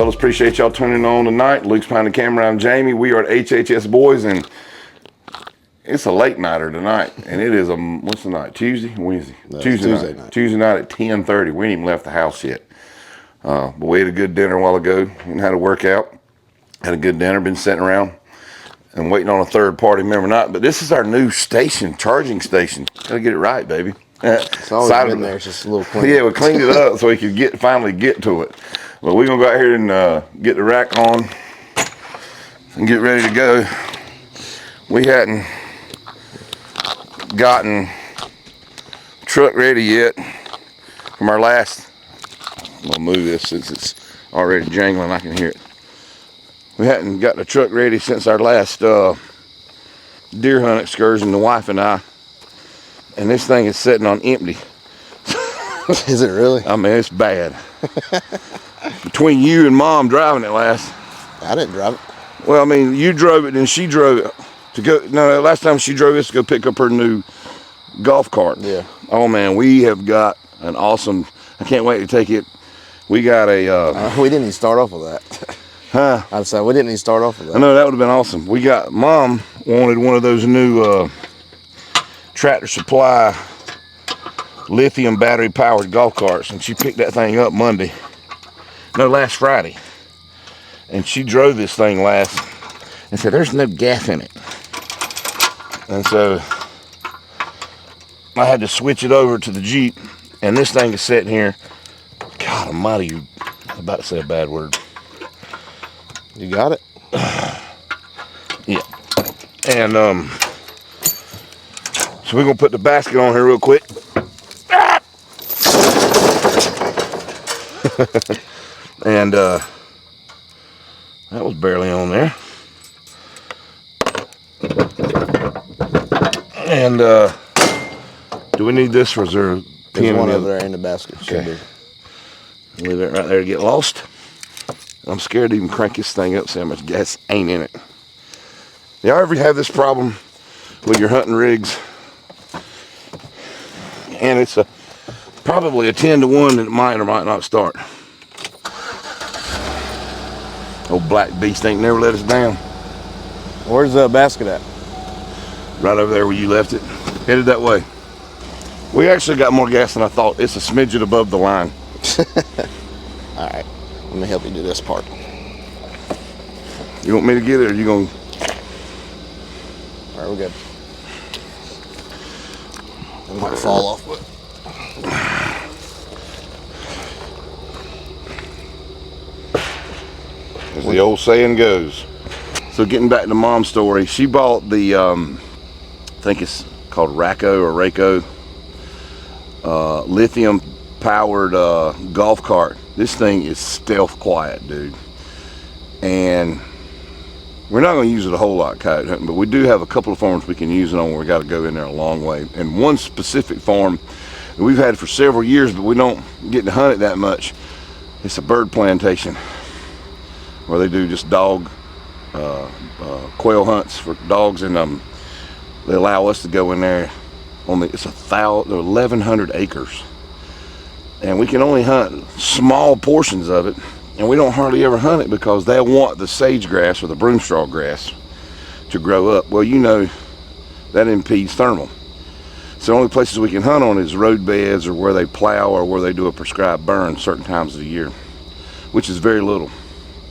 fellas, appreciate y'all tuning on tonight. Luke's behind the camera. I'm Jamie. We are at HHS Boys, and it's a late nighter tonight. And it is what's the night? Tuesday, Wednesday, No, Tuesday night. Tuesday night at 10:30. We ain't even left the house yet. But we had a good dinner a while ago and had a workout. Had a good dinner. Been sitting around and waiting on a third party member. Not, but this is our new station, charging station. Gotta get it right, baby. It's always been there. It's just a little clean. Yeah, we cleaned it up so we could finally get to it. But we're gonna go out here and get the rack on and get ready to go. We hadn't gotten truck ready yet from our last. I'm gonna move this since it's already jangling. I can hear it. We hadn't got the truck ready since our last deer hunt excursion, the wife and I. And this thing is sitting on empty. Is it really? I mean, it's bad. Between you and Mom driving it last. I didn't drive it. Well, I mean, you drove it and she drove it to go. No, last time she drove it to go pick up her new golf cart. Yeah. Oh man, we have got an awesome. I can't wait to take it. We got a. We didn't even start off with that. Huh? I'd say we didn't even start off with that. I know that would have been awesome. We got Mom wanted one of those new Tractor Supply lithium battery powered golf carts, and she picked that thing up last Friday, and she drove this thing last and said there's no gas in it, and so I had to switch it over to the Jeep, and this thing is sitting here. God almighty, I'm about to say a bad word. You got it? Yeah. And so we're gonna put the basket on here real quick. And that was barely on there. And do we need this, or is there a There's pin one in over there in the basket. Okay. Leave it right there to get lost. I'm scared to even crank this thing up, see how much gas ain't in it. Y'all ever have this problem with your hunting rigs? And it's probably a 10 to 1 that it might or might not start. Old black beast ain't never let us down. Where's the basket at? Right over there where you left it. Headed that way. We actually got more gas than I thought. It's a smidget above the line. All right, let me help you do this part. You want me to get it, or you gonna? All right, we're good. It might fall off, but as the old saying goes. So getting back to Mom's story, she bought the I think it's called Rayco lithium powered golf cart. This thing is stealth quiet, dude, and we're not going to use it a whole lot coyote hunting, but we do have a couple of farms we can use it on where we got to go in there a long way. And one specific farm that we've had for several years, but we don't get to hunt it that much. It's a bird plantation where they do just dog quail hunts for dogs, and they allow us to go in there. It's 1,100 acres, and we can only hunt small portions of it, and we don't hardly ever hunt it because they want the sage grass or the broomstraw grass to grow up. Well, you know that impedes thermal, so the only places we can hunt on is road beds or where they plow or where they do a prescribed burn certain times of the year, which is very little.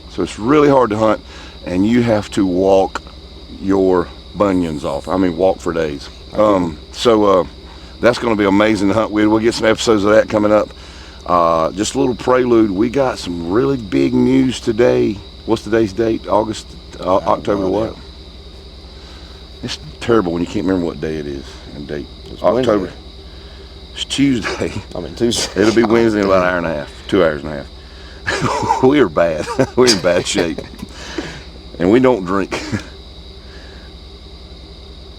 So it's really hard to hunt, and you have to walk your bunions off. I mean, walk for days. So that's going to be amazing to hunt with. We'll get some episodes of that coming up. Just a little prelude. We got some really big news today. What's today's date? October what? It's terrible when you can't remember what day it is and date. It's October. Wednesday. It's Tuesday. I mean Tuesday. It'll be Wednesday in about an hour and a half, 2 hours and a half. We are bad. We're in bad shape, and we don't drink.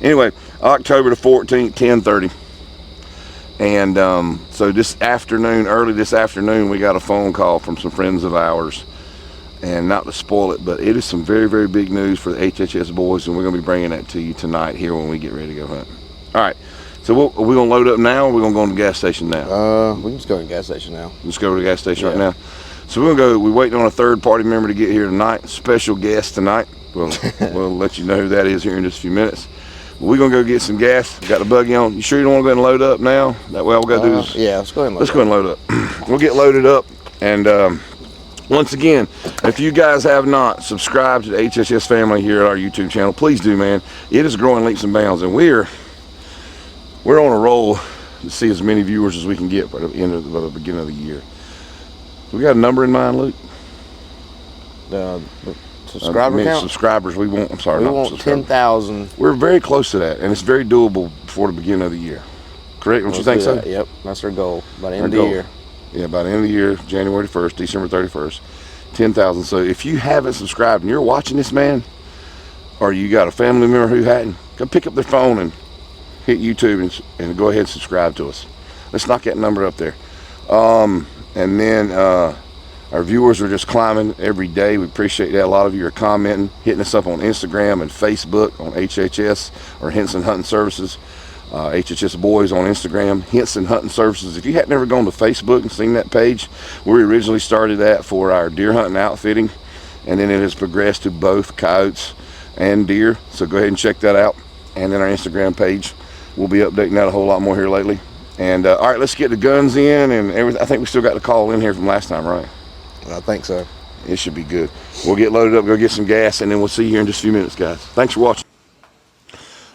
Anyway, October the 14th, 10:30. And so early this afternoon, we got a phone call from some friends of ours. And not to spoil it, but it is some very, very big news for the HHS boys, and we're going to be bringing that to you tonight here when we get ready to go hunt. All right, so are we going to load up now, or are we going to go to the gas station now? We can just go to the gas station now. Let's go to the gas station right now. So we're gonna go. We're waiting on a third party member to get here tonight. Special guest tonight. We'll let you know who that is here in just a few minutes. We're gonna go get some gas. Got the buggy on. You sure you don't want to go and load up now? That way all we gotta do is yeah. Let's go ahead and load let's go ahead and load up. We'll get loaded up. And once again, if you guys have not subscribed to the HHS family here at our YouTube channel, please do, man. It is growing leaps and bounds, and we're on a roll to see as many viewers as we can get by the beginning of the year. We got a number in mind, Luke? The subscriber count? Subscribers. We want. I'm sorry. We want 10,000. We're very close to that, and it's very doable before the beginning of the year. Correct? Don't you think so? Yep, that's our goal by the end of the year. Yeah, by the end of the year, January 1st, December 31st, 10,000. So if you haven't subscribed and you're watching this, man, or you got a family member who hadn't, go pick up their phone and hit YouTube and go ahead and subscribe to us. Let's knock that number up there. And then our viewers are just climbing every day. We appreciate that. A lot of you are commenting, hitting us up on Instagram and Facebook on HHS or Henson Hunting Services. HHS Boys on Instagram, Henson Hunting Services. If you hadn't ever gone to Facebook and seen that page, we originally started that for our deer hunting outfitting, and then it has progressed to both coyotes and deer. So go ahead and check that out. And then our Instagram page, we'll be updating that a whole lot more here lately. And all right, let's get the guns in and everything. I think we still got the call in here from last time, right? I think so. It should be good. We'll get loaded up, go get some gas, and then we'll see you here in just a few minutes, guys. Thanks for watching.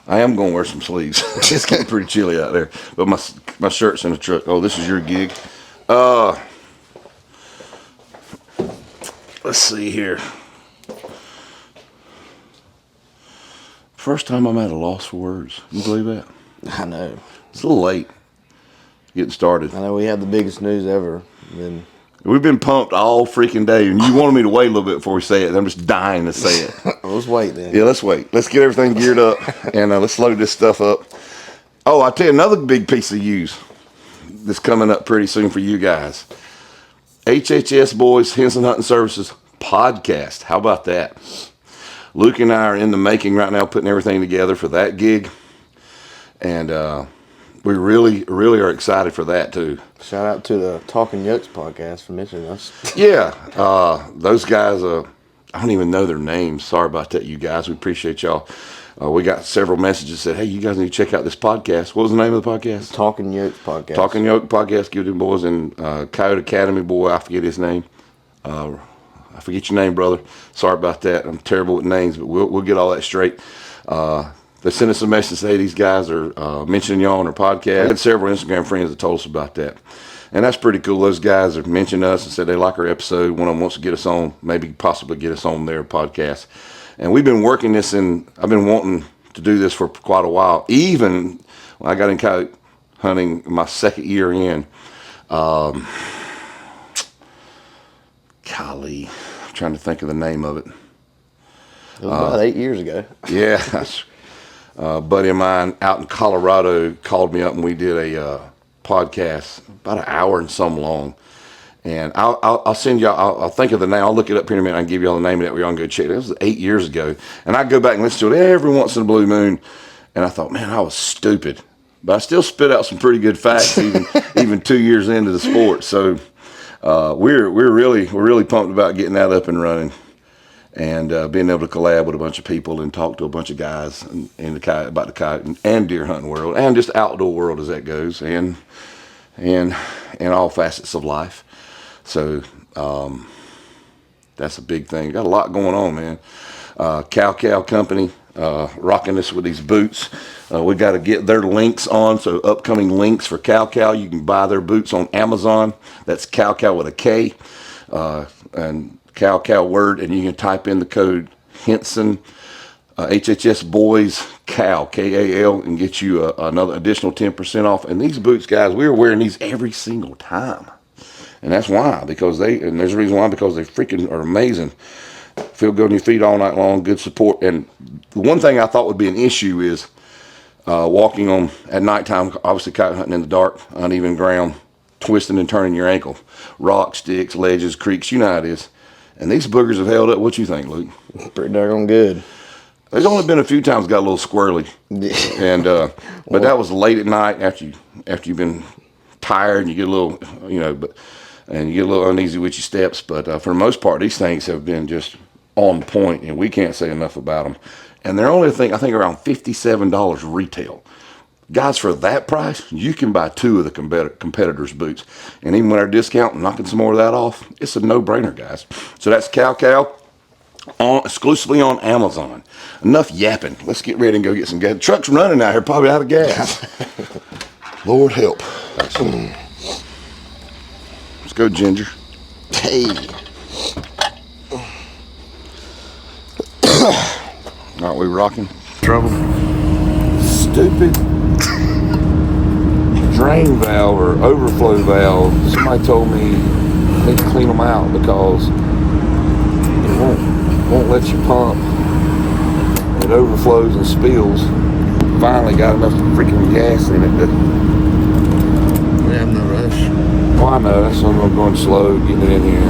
I am going to wear some sleeves. It's getting pretty chilly out there, but my shirt's in the truck. Oh, this is your gig. Let's see here. First time I'm at a loss for words. Can you believe that? I know. It's a little late getting started. I know we had the biggest news ever. We've been pumped all freaking day, and you wanted me to wait a little bit before we say it. I'm just dying to say it. Let's wait then. Yeah, let's wait. Let's get everything geared up, and let's load this stuff up. Oh, I'll tell you another big piece of use that's coming up pretty soon for you guys. HHS Boys Henson Hunting Services podcast. How about that? Luke and I are in the making right now, putting everything together for that gig, and we really are excited for that too. Shout out to the Talking Yokes podcast for mentioning us. Yeah, those guys, I don't even know their names. Sorry about that, you guys. We appreciate y'all. We got several messages that said, hey, you guys need to check out this podcast. What was the name of the podcast? Talking Yokes podcast. Talking Yoke podcast. Give them boys and Coyote Academy boy, I forget his name. I forget your name, brother. Sorry about that. I'm terrible with names, but we'll get all that straight. They sent us a message to say these guys are mentioning y'all on their podcast. I had several Instagram friends that told us about that. And that's pretty cool. Those guys have mentioned us and said they like our episode. One of them wants to get us on, maybe possibly get us on their podcast. And we've been working this, and I've been wanting to do this for quite a while. Even when I got in coyote hunting my second year in, golly, I'm trying to think of the name of it. It was about 8 years ago. Yeah. A buddy of mine out in Colorado called me up, and we did a podcast about an hour and some long. And I'll send y'all, I'll think of the name. I'll look it up here in a minute. I'll give y'all the name of that. We're going to go check it. It was 8 years ago. And I go back and listen to it every once in a blue moon. And I thought, man, I was stupid. But I still spit out some pretty good facts, even 2 years into the sport. So we're really pumped about getting that up and running. And being able to collab with a bunch of people and talk to a bunch of guys about the coyote and deer hunting world and just outdoor world as that goes, and all facets of life. So that's a big thing. Got a lot going on, man. Cow Company rocking us with these boots. We got to get their links on. So upcoming links for Cow. You can buy their boots on Amazon. That's Cow with a K, and Cow word, and you can type in the code Henson HHSboysKal KAL and get you another additional 10% off. And these boots, guys, we are wearing these every single time, and that's why, because there's a reason why, because they freaking are amazing. Feel good on your feet all night long, good support. And the one thing I thought would be an issue is walking on at nighttime, obviously coyote hunting in the dark, uneven ground, twisting and turning your ankle, rocks, sticks, ledges, creeks, you know how it is. And these boogers have held up. What you think, Luke? Pretty doggone good. There's only been a few times got a little squirrely, and but that was late at night after you've been tired and you get a little, But and you get a little uneasy with your steps. But for the most part, these things have been just on point, and we can't say enough about them. And they're only, I think around $57 retail. Guys, for that price, you can buy 2 of the competitors' boots. And even with our discount and knocking some more of that off, it's a no-brainer, guys. So that's Cow exclusively on Amazon. Enough yapping. Let's get ready and go get some gas. The truck's running out here, probably out of gas. Lord help. Let's go, Ginger. Hey. Aren't we rocking? Trouble. Stupid drain valve or overflow valve. Somebody told me they need to clean them out because it won't let you pump. It overflows and spills. Finally got enough freaking gas in it. We have no rush. Well, I know, that's why I'm going slow, getting it in here.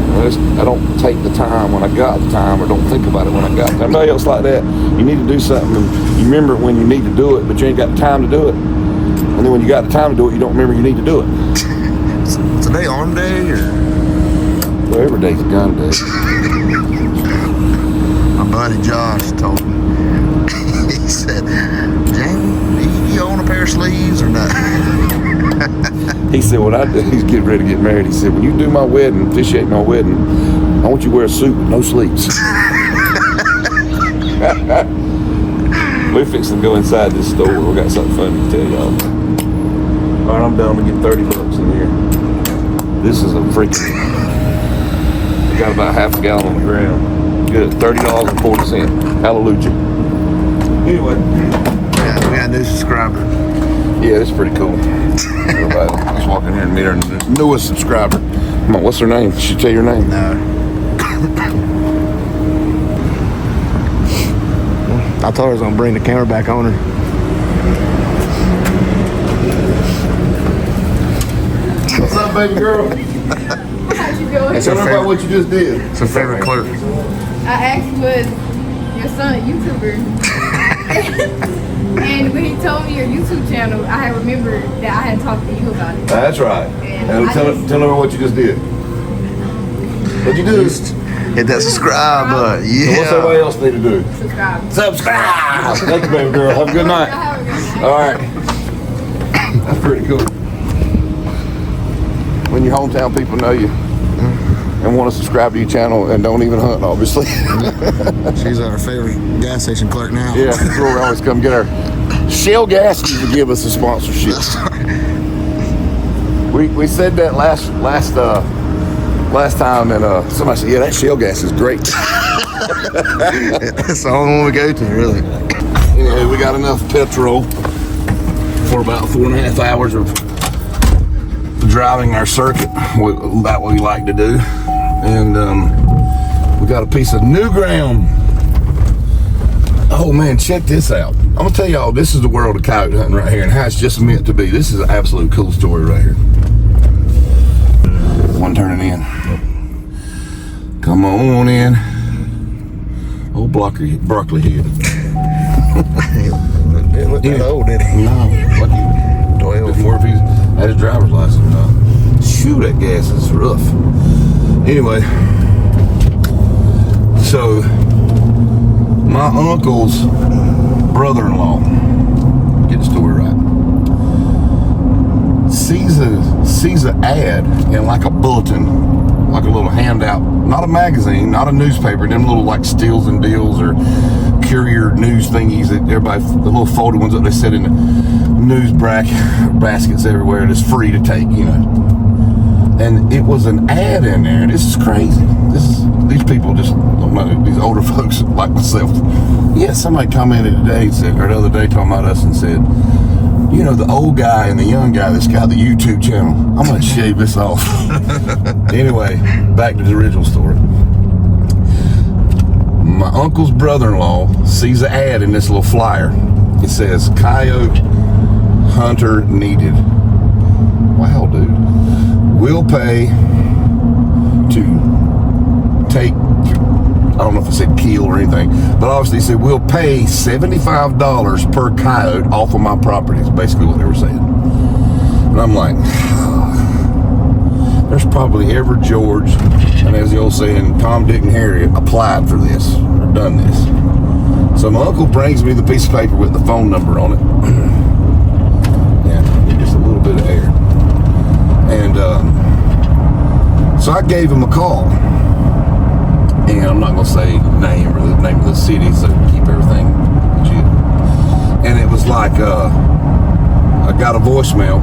I don't take the time when I got the time, or don't think about it when I got the time. Nobody else like that. You need to do something, and you remember it when you need to do it, but you ain't got the time to do it. And then when you got the time to do it, you don't remember you need to do it. Today arm day, or? Well, every day's a gun day. My buddy Josh told me. He said, Jamie, you own a pair of sleeves or not? He said, what I do, he's getting ready to get married. He said, when you do my wedding, officiate my wedding, I want you to wear a suit with no sleeves. We're fixing to go inside this store. We got something funny to tell y'all. All right, I'm done. I'm gonna get 30 bucks in here. This is a freaking, we got about half a gallon on the ground. Good, $30.40. Hallelujah. Anyway. Yeah, we got a new subscriber. Yeah, it's pretty cool. Everybody, let's walk in here and meet our newest subscriber. Come on, what's her name? Did she tell you her name? No. I told her I was gonna bring the camera back on her. What's up, baby girl? How's you going? Tell her about what you just did. It's her favorite clerk. I actually was your son a YouTuber. And when he told me your YouTube channel, I remembered that I had talked to you about it. That's right. And tell her what you just did. What'd you do? Hit that subscribe button. Yeah. So what's everybody else need to do? Subscribe. Subscribe! Thank you, baby girl. Have a good night. Have a good night. All right. That's pretty cool. When your hometown people know you and want to subscribe to your channel and don't even hunt, obviously. She's our favorite gas station clerk now. Yeah, that's where we always come get our Shell gas to give us a sponsorship. We said that last time, and somebody said, yeah, that Shell gas is great. That's the only one we go to, really. Anyway, we got enough petrol for about 4.5 hours of driving our circuit, about what we like to do. And we got a piece of new ground. Oh man, check this out. I'm gonna tell y'all, this is the world of coyote hunting right here and how it's just meant to be. This is an absolute cool story right here. One turning in. Come on in. Old broccoli head. Didn't look that old, did he? No, what you 12 more if he's had his driver's license or not. Shoot, that gas is rough. Anyway, so my uncle's brother-in-law, get the story right, sees an ad in like a bulletin, like a little handout, not a magazine, not a newspaper, them little like Steals and Deals or Courier news thingies that everybody, the little folded ones that they set in the news baskets everywhere that's free to take, you know. And it was an ad in there. This is crazy. These people just don't know. These older folks like myself. Yeah, somebody commented today, or the other day, talking about us and said, you know, the old guy and the young guy that's got the YouTube channel. I'm gonna shave this off. Anyway, back to the original story. My uncle's brother-in-law sees an ad in this little flyer. It says, coyote hunter needed. Wow, dude. We'll pay to take, I don't know if it said kill or anything, but obviously it said we'll pay $75 per coyote off of my property is basically what they were saying. And I'm like, there's probably ever George, and as the old saying, Tom, Dick, and Harry applied for this or done this. So my uncle brings me the piece of paper with the phone number on it. Yeah, just a little bit of air. And so I gave him a call. And I'm not going to say name or the name of the city, so keep everything legit. And it was like, I got a voicemail.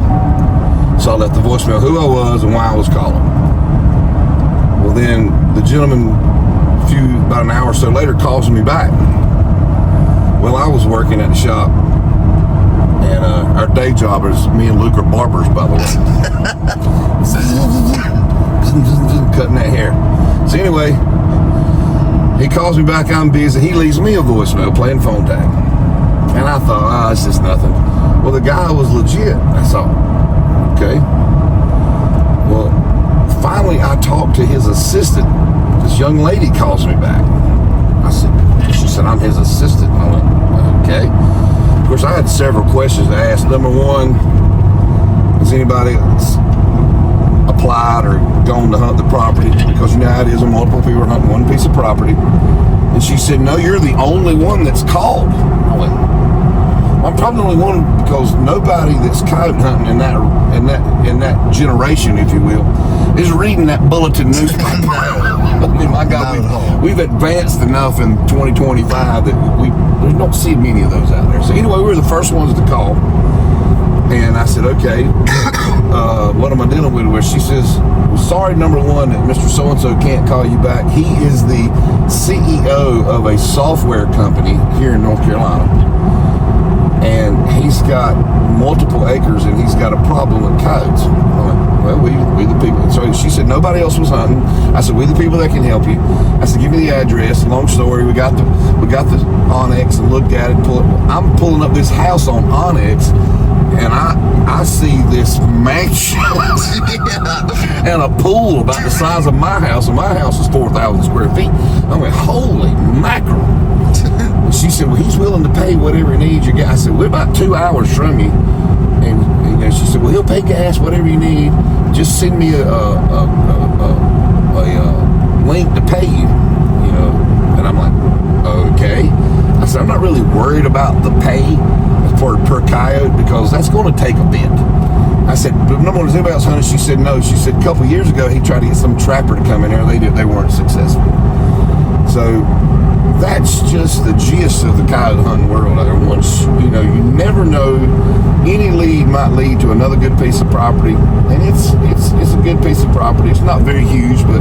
So I left the voicemail who I was and why I was calling. Well, then the gentleman, about an hour or so later, calls me back. Well, I was working at the shop, and our day jobbers, me and Luke are barbers, by the way. Cutting that hair. So anyway, he calls me back, I'm busy. He leaves me a voicemail playing phone tag. And I thought, it's just nothing. Well, the guy was legit. I thought, okay. Well, finally I talked to his assistant. This young lady calls me back. She said, I'm his assistant. I went, okay. Of course, I had several questions to ask. Number one, has anybody applied or gone to hunt the property? Because you know how it is when multiple people are hunting one piece of property. And she said, no, you're the only one that's called. I went, I'm probably the only one because nobody that's coyote hunting in that generation, if you will, is reading that bulletin newspaper. I mean, my God, we've advanced enough in 2025 that we don't see many of those out there. So anyway, we were the first ones to call. And I said, okay, what am I dealing with? Where she says, well, sorry, number one, that Mr. So-and-so can't call you back. He is the CEO of a software company here in North Carolina. And he's got multiple acres and he's got a problem with coyotes. I went, well, we the people. So she said, nobody else was hunting. I said, we the people that can help you. I said, give me the address. Long story. We got the Onyx and looked at it. I'm pulling up this house on Onyx. And I see this mansion and a pool about the size of my house, and my house is 4,000 square feet. I went, holy mackerel. And she said, well, he's willing to pay whatever he needs. I said, we're about 2 hours from you. And she said, well, he'll pay gas, whatever you need. Just send me a link to pay you, you know. And I'm like, okay. I said, I'm not really worried about the pay per coyote because that's going to take a bit. I said, but number one, is anybody else hunting? She said, no. She said, a couple of years ago, he tried to get some trapper to come in there. They weren't successful. So that's just the gist of the coyote hunting world. Once, you know, you never know. Any lead might lead to another good piece of property. And it's a good piece of property. It's not very huge, but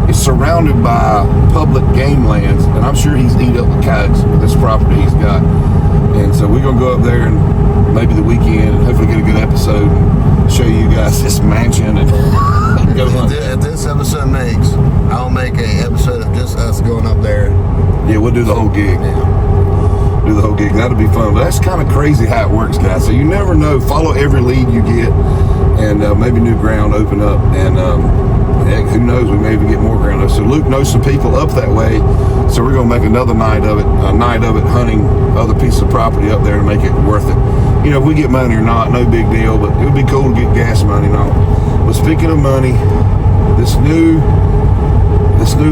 it's surrounded by public game lands. And I'm sure he's eat up the coyotes with this property he's got. And so we're going to go up there and maybe the weekend and hopefully get a good episode and show you guys this mansion and go hunt. If this episode makes, I'll make an episode of just us going up there. Yeah, we'll do the whole gig. Yeah. Do the whole gig. That'll be fun. But that's kind of crazy how it works, guys. So you never know. Follow every lead you get and maybe new ground open up. And heck, who knows? We may even get more ground up. So Luke knows some people up that way. So we're going to make another night of it, hunting other pieces of property up there to make it worth it. You know, if we get money or not, no big deal, but it would be cool to get gas money and all. But speaking of money, this new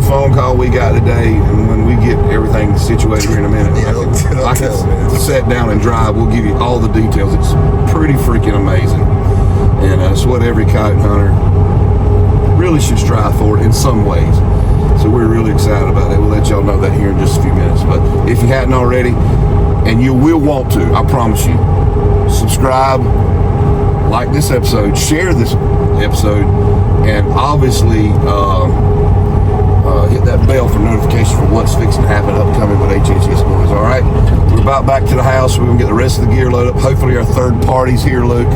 phone call we got today, and when we get everything situated here in a minute, I can sit down and drive. We'll give you all the details. It's pretty freaking amazing. And it's what every coyote hunter really should strive for in some ways. So we're really excited about it. We'll let y'all know that here in just a few minutes. But if you hadn't already, and you will want to, I promise you, subscribe, like this episode, share this episode, and obviously hit that bell for notification for what's fixing to happen upcoming with HHS Boys. All right, we're about back to the house. We're gonna get the rest of the gear loaded up. Hopefully our third party's here, Luke.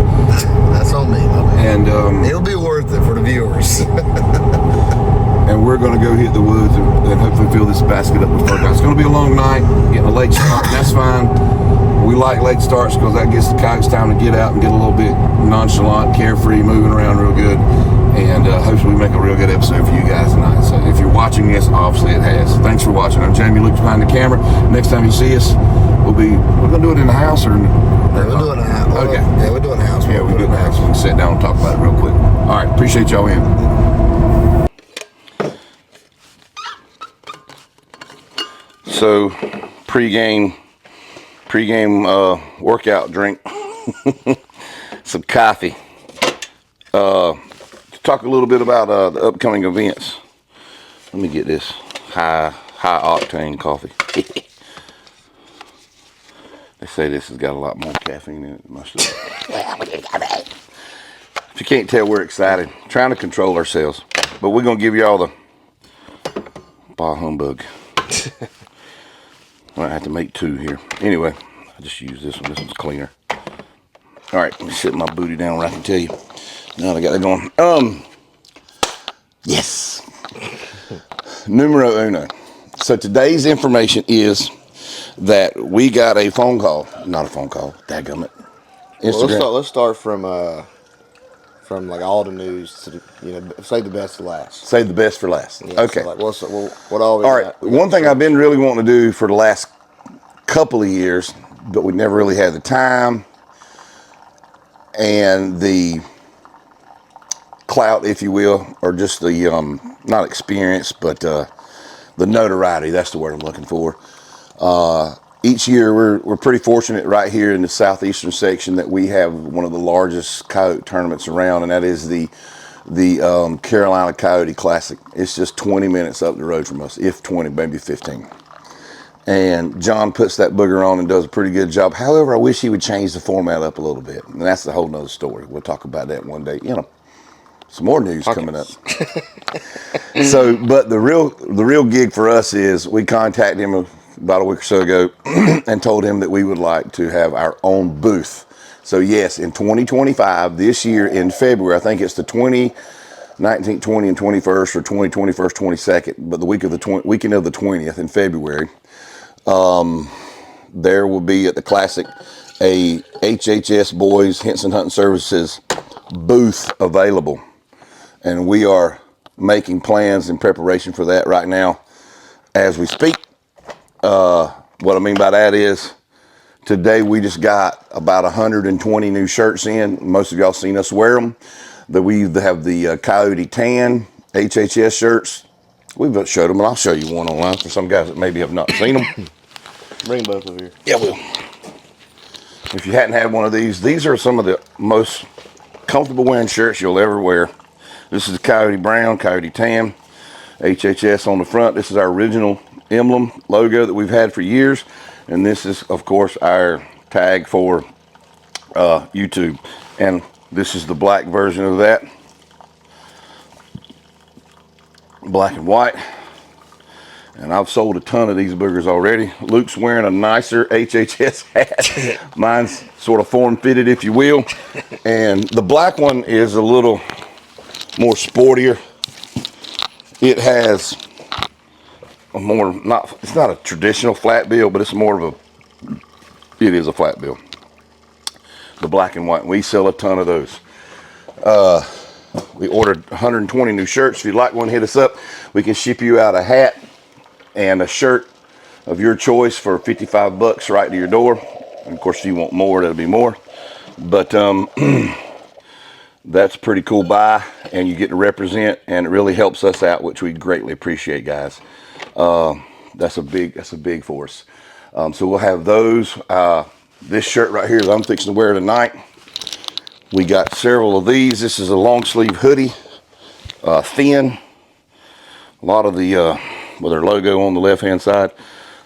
That's on me, my man. And it'll be worth it for the viewers. And we're going to go hit the woods and hopefully fill this basket up with fur guys. It's going to be a long night, getting a late start, and that's fine. We like late starts because that gives the coyotes time to get out and get a little bit nonchalant, carefree, moving around real good. And hopefully we make a real good episode for you guys tonight. So if you're watching this, obviously it has. Thanks for watching. I'm Jamie, Luke behind the camera. Next time you see us, we're going to do it in the house or? Yeah, we're doing the house. Okay. Yeah, we're doing the house. Yeah, we're doing the house. We can sit down and talk about it real quick. All right, appreciate y'all in. so pre-game workout drink, some coffee. To talk a little bit about the upcoming events. Let me get this high octane coffee. They say this has got a lot more caffeine in it than most of it. If you can't tell, we're excited, trying to control ourselves, but we're gonna give you all the bah humbug. I might have to make 2 here. Anyway, I just use this one. This one's cleaner. All right, let me sit my booty down where I can tell you. Now I got it going. Yes. Numero uno. So today's information is that we got a phone call. Not a phone call. Dadgummit. Instagram. Well, let's start from like all the news to save the best for last. Save the best for last. Yeah, Okay. So like, what all we all right. got? One thing I've been really wanting to do for the last couple of years, but we never really had the time and the clout, if you will, or just the not experience, but the notoriety. That's the word I'm looking for. Each year we're pretty fortunate right here in the southeastern section that we have one of the largest coyote tournaments around, and that is the Carolina Coyote Classic. It's just 20 minutes up the road from us, if 20, maybe 15. And John puts that booger on and does a pretty good job. However, I wish he would change the format up a little bit, and that's a whole nother story. We'll talk about that one day. Some more news coming up. So, but the real gig for us is we contacted him about a week or so ago and told him that we would like to have our own booth. So yes, in 2025, this year in February, I think it's the 19th, 20, and 21st, or 20, 21st, 22nd, but the weekend of the 20th in February, there will be at the Classic a HHS Boys Henson Hunting Services booth available. And we are making plans in preparation for that right now as we speak. What I mean by that is today we just got about 120 new shirts in. Most of y'all seen us wear them. We have the Coyote Tan HHS shirts. We've showed them, and I'll show you one online for some guys that maybe have not seen them. Bring both over here. Yeah, we will. If you hadn't had one of these are some of the most comfortable wearing shirts you'll ever wear. This is the Coyote Brown, Coyote Tan, HHS on the front. This is our original emblem logo that we've had for years. And this is, of course, our tag for YouTube. And this is the black version of that. Black and white. And I've sold a ton of these boogers already. Luke's wearing a nicer HHS hat. Mine's sort of form-fitted, if you will. And the black one is a little more sportier. It has a more, it's not a traditional flat bill, but it's more of it is a flat bill. The black and white. We sell a ton of those. We ordered 120 new shirts. If you'd like one, hit us up. We can ship you out a hat and a shirt of your choice for $55 right to your door. And of course, if you want more, that'll be more. But that's a pretty cool buy, and you get to represent, and it really helps us out, which we greatly appreciate, guys. That's a big for us. So we'll have those. This shirt right here that I'm fixing to wear tonight. We got several of these. This is a long sleeve hoodie, thin. A lot of the with their logo on the left hand side,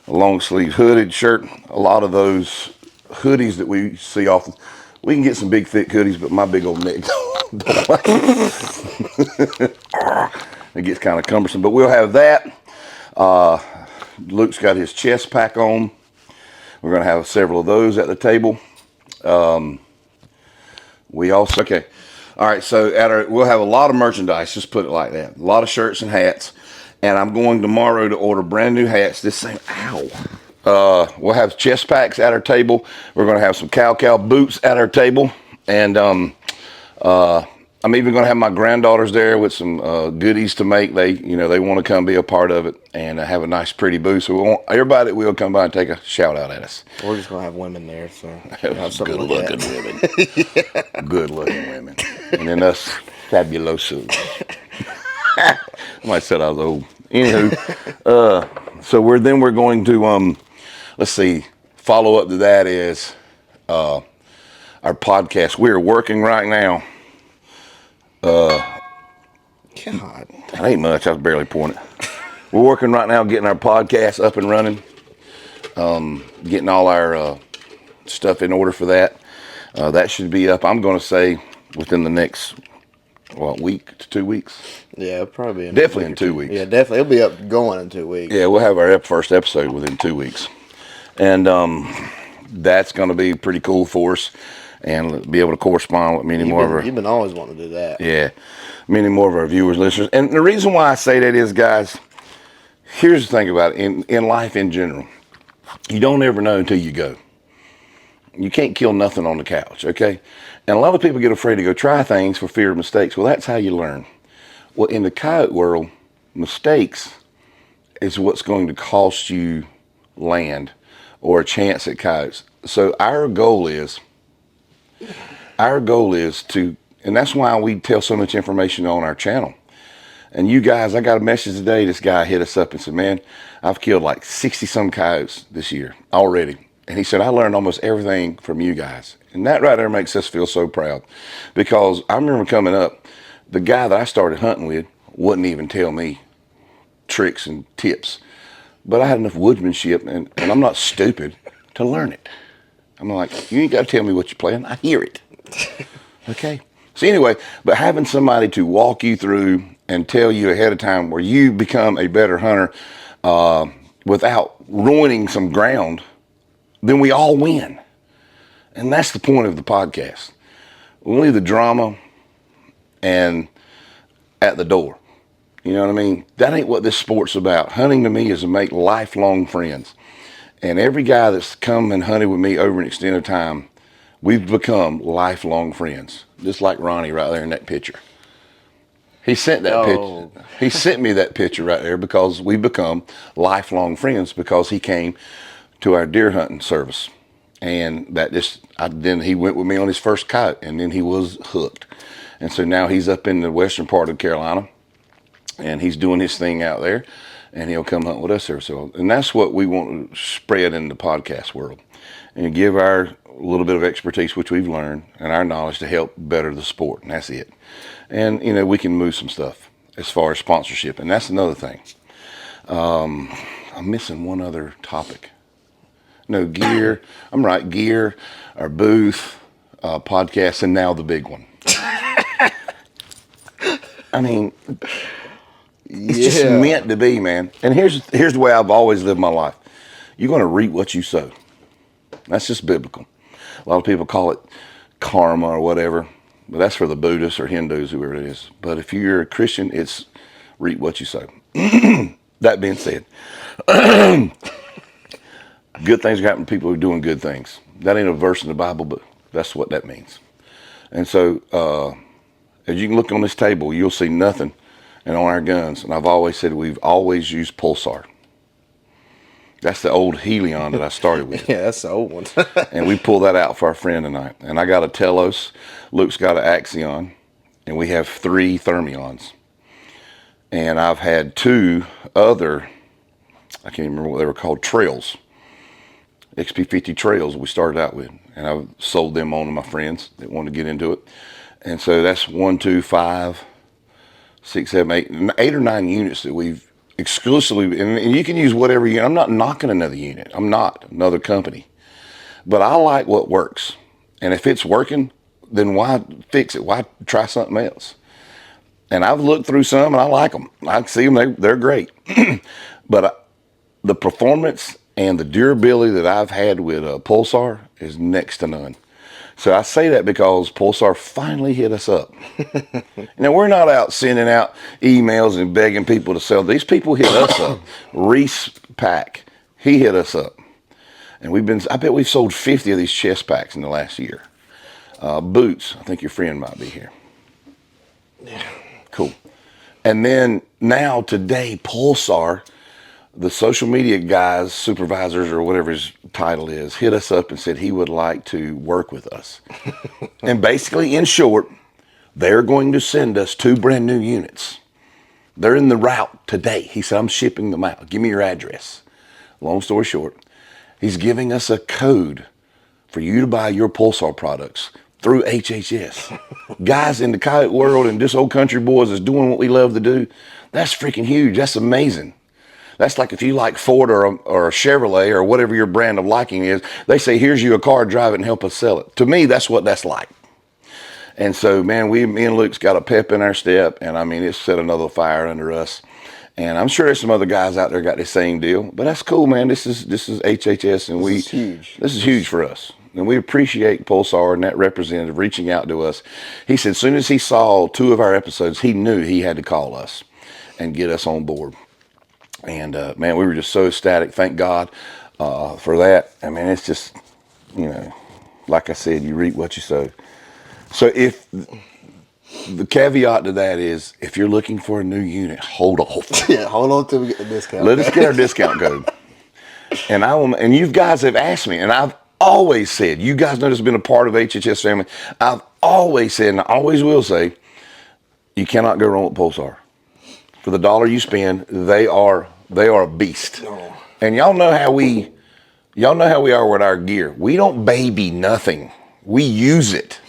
a long sleeve hooded shirt. A lot of those hoodies that we see often. We can get some big thick hoodies, but my big old neck it gets kind of cumbersome. But we'll have that. Luke's got his chest pack on. We're going to have several of those at the table. We also, okay. All right, so we'll have a lot of merchandise, just put it like that. A lot of shirts and hats. And I'm going tomorrow to order brand new hats. This same, we'll have chest packs at our table. We're going to have some cow boots at our table. And I'm even going to have my granddaughters there with some goodies to make. They want to come be a part of it and have a nice, pretty booth. So we want everybody that will come by and take a shout out at us. We're just going to have women there. So good looking women. Yeah. Good looking women. And then us fabulosos. I might said I was old. Anywho, So we're going to let's see. Follow up to that is our podcast. We're working right now. God. That ain't much. I was barely pouring it. We're working right now, getting our podcast up and running. Getting all our stuff in order for that. That should be up, I'm going to say, within the next, week to 2 weeks. Yeah, probably Definitely in 2 weeks. Yeah, definitely. It'll be up going in 2 weeks. Yeah, we'll have our first episode within 2 weeks. And that's going to be pretty cool for us and be able to correspond with many more of our... You've been always wanting to do that. Yeah, many more of our viewers, listeners. And the reason why I say that is, guys, here's the thing about it. In life in general, you don't ever know until you go. You can't kill nothing on the couch, okay? And a lot of people get afraid to go try things for fear of mistakes. Well, that's how you learn. Well, in the coyote world, mistakes is what's going to cost you land or a chance at coyotes. So our goal is to, and that's why we tell so much information on our channel. And you guys, I got a message today. This guy hit us up and said, man, I've killed like 60 some coyotes this year already. And he said, I learned almost everything from you guys. And that right there makes us feel so proud. Because I remember coming up, the guy that I started hunting with wouldn't even tell me tricks and tips. But I had enough woodsmanship, and I'm not stupid, to learn it. I'm like, you ain't got to tell me what you're playing. I hear it. Okay? So anyway, but having somebody to walk you through and tell you ahead of time where you become a better hunter without ruining some ground, then we all win. And that's the point of the podcast. We'll leave the drama and at the door. You know what I mean? That ain't what this sport's about. Hunting to me is to make lifelong friends. And every guy that's come and hunted with me over an extended time, we've become lifelong friends. Just like Ronnie right there in that picture. He sent that picture. He sent me that picture right there because we become lifelong friends because he came to our deer hunting service. And then he went with me on his first coyote, and then he was hooked. And so now he's up in the western part of Carolina, and he's doing his thing out there, and he'll come hunt with us there. So, and that's what we want to spread in the podcast world and give our little bit of expertise, which we've learned, and our knowledge to help better the sport. And that's it. And, we can move some stuff as far as sponsorship. And that's another thing. I'm missing one other topic. No, gear. I'm right. Gear, our booth, podcast, and now the big one. I mean, it's just meant to be, man. And here's the way I've always lived my life. You're going to reap what you sow. That's just biblical. A lot of people call it karma or whatever, but that's for the Buddhists or Hindus, whoever it is. But if you're a Christian, it's reap what you sow. That being said, good things happen to people who are doing good things. That ain't a verse in the Bible, but that's what that means. And so, as you can look on this table, you'll see nothing. And on our guns, and I've always said we've always used Pulsar. That's the old Helion that I started with. Yeah, that's the old one. And we pulled that out for our friend tonight. And I got a Telos, Luke's got an Axion, and we have 3 Thermions. And I've had 2 other, I can't even remember what they were called, trails. XP50 trails we started out with. And I've sold them on to my friends that want to get into it. And so that's 1, 2, 5, 6, 7, 8 or 9 units that we've exclusively, and you can use whatever unit. I'm not knocking another unit. I'm not another company. But I like what works. And if it's working, then why fix it? Why try something else? And I've looked through some and I like them. I see them, they're great. But the performance and the durability that I've had with Pulsar is next to none. So I say that because Pulsar finally hit us up. Now, we're not out sending out emails and begging people to sell. These people hit us up. Reese Pack, he hit us up. And I bet we've sold 50 of these chest packs in the last year. Boots, I think your friend might be here. Yeah. Cool. And then now today, Pulsar, the social media guys, supervisors, or whatever his title is, hit us up and said he would like to work with us. And basically, in short, they're going to send us 2 brand new units They're in the route today. He said, I'm shipping them out. Give me your address. Long story short, he's giving us a code for you to buy your Pulsar products through HHS. Guys in the coyote world and just old country boys is doing what we love to do. That's freaking huge. That's amazing. That's like if you like Ford or a Chevrolet or whatever your brand of liking is, they say, here's you a car, drive it and help us sell it. To me, that's what that's like. And so, man, me and Luke's got a pep in our step, and I mean, it's set another fire under us. And I'm sure there's some other guys out there got the same deal, but that's cool, man. This is HHS, and This is huge. This is huge for us. And we appreciate Pulsar and that representative reaching out to us. He said as soon as he saw 2 of our episodes, he knew he had to call us and get us on board. And, man, we were just so ecstatic. Thank God for that. I mean, it's just, you know, like I said, you reap what you sow. So if the caveat to that is, if you're looking for a new unit, hold off. Yeah, hold on till we get the discount. Let us get our discount code. And and you guys have asked me, and I've always said, you guys know this has been a part of HHS family. I've always said, and I always will say, you cannot go wrong with Pulsar. For the dollar you spend, they are a beast. Oh. And y'all know how we are with our gear. We don't baby nothing. We use it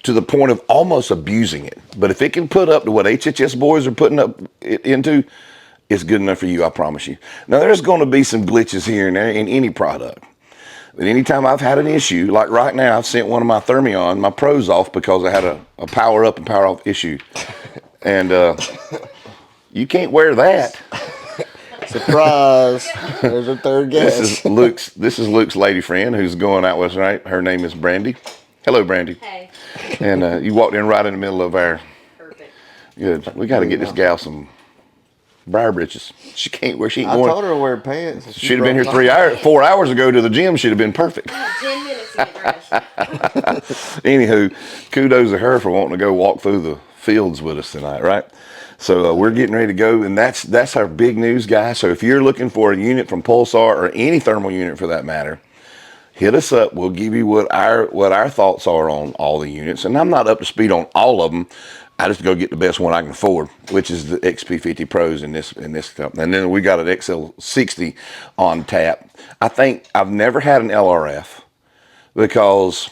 to the point of almost abusing it. But if it can put up to what HHS boys are putting up it into, it's good enough for you, I promise you. Now, there's going to be some glitches here and there in any product. But anytime I've had an issue, like right now, I've sent one of my Thermion, my pros off because I had a power up and power off issue. And you can't wear that. Surprise! There's our third guest. This is Luke's lady friend who's going out with us tonight. Her name is Brandy. Hello, Brandy. Hey. And you walked in right in the middle of our. Perfect. Good. We got to get this gal some briar breeches. She can't wear. She ain't I going. told her to wear pants. She'd have been here 4 hours ago to the gym. She'd have been perfect. 10 minutes to get dressed. Anywho, kudos to her for wanting to go walk through the fields with us tonight, right? So we're getting ready to go, and that's our big news, guys. So if you're looking for a unit from Pulsar or any thermal unit for that matter, hit us up. We'll give you what our thoughts are on all the units. And I'm not up to speed on all of them. I just go get the best one I can afford, which is the XP50 Pros in this company. And then we got an XL60 on tap. I think I've never had an LRF because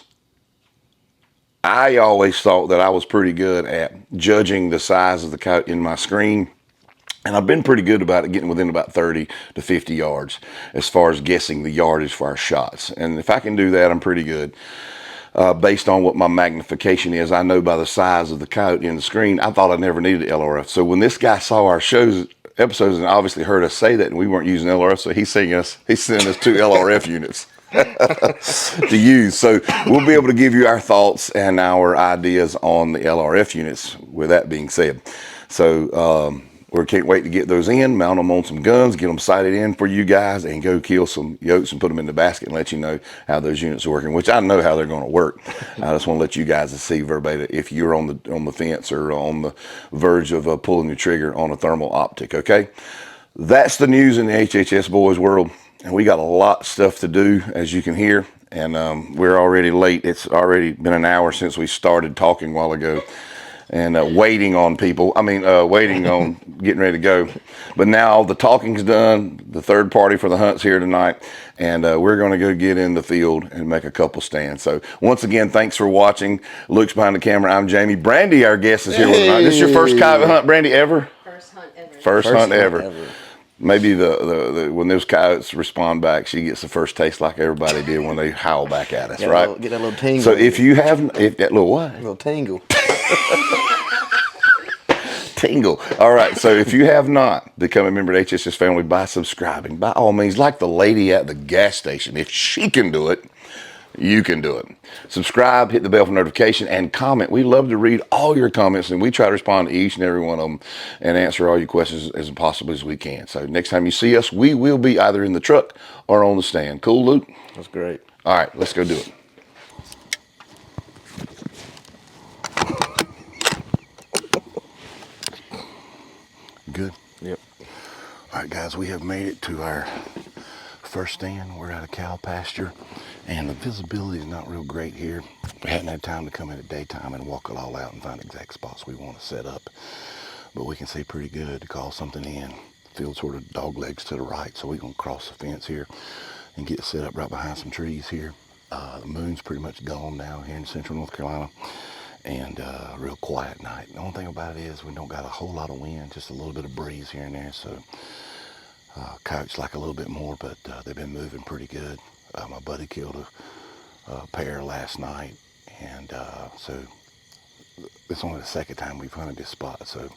I always thought that I was pretty good at judging the size of the coyote in my screen. And I've been pretty good about it, getting within about 30 to 50 yards as far as guessing the yardage for our shots. And if I can do that, I'm pretty good. Based on what my magnification is, I know by the size of the coyote in the screen, I thought I never needed an LRF. So when this guy saw our episodes and obviously heard us say that, and we weren't using LRF, so he's sending us 2 LRF units to use. So we'll be able to give you our thoughts and our ideas on the LRF units with that being said. So we can't wait to get those in, mount them on some guns, get them sighted in for you guys, and go kill some yotes and put them in the basket and let you know how those units are working, which I know how they're going to work. I just want to let you guys see verbatim if you're on the fence or on the verge of pulling the trigger on a thermal optic, okay? That's the news in the HHS boys world, and we got a lot of stuff to do, as you can hear, and we're already late. It's already been an hour since we started talking a while ago. And waiting on people. Waiting on getting ready to go. But now the talking's done. The third party for the hunt's here tonight. And we're going to go get in the field and make a couple stands. So once again, thanks for watching. Luke's behind the camera. I'm Jamie. Brandy, our guest, is here with us tonight. This is your first coyote hunt, Brandy, ever? First hunt ever. First hunt ever. Maybe the when those coyotes respond back, she gets the first taste like everybody did when they howl back at us, right? Get that little tingle. So if you haven't, that little what? A little tingle. Tingle. All right. So if you have not become a member of the HHS family by subscribing, by all means, like the lady at the gas station, if she can do it, you can do it. Subscribe, hit the bell for notification, and comment. We love to read all your comments, and we try to respond to each and every one of them and answer all your questions as possibly as we can. So next time you see us, we will be either in the truck or on the stand. Cool, Luke? That's great. All right. Let's go do it. Good. Yep. All right, guys, we have made it to our first stand. We're at a cow pasture, and the visibility is not real great here. We hadn't had time to come in at daytime and walk it all out and find exact spots we want to set up. but we can see pretty good to call something in. Field sort of dog legs to the right, so we're gonna cross the fence here and get set up right behind some trees here. The moon's pretty much gone now here in central North Carolina, and a real quiet night. The only thing about it is we don't got a whole lot of wind, just a little bit of breeze here and there, so coyotes like a little bit more, but they've been moving pretty good. My buddy killed a pair last night, and so it's only the second time we've hunted this spot, so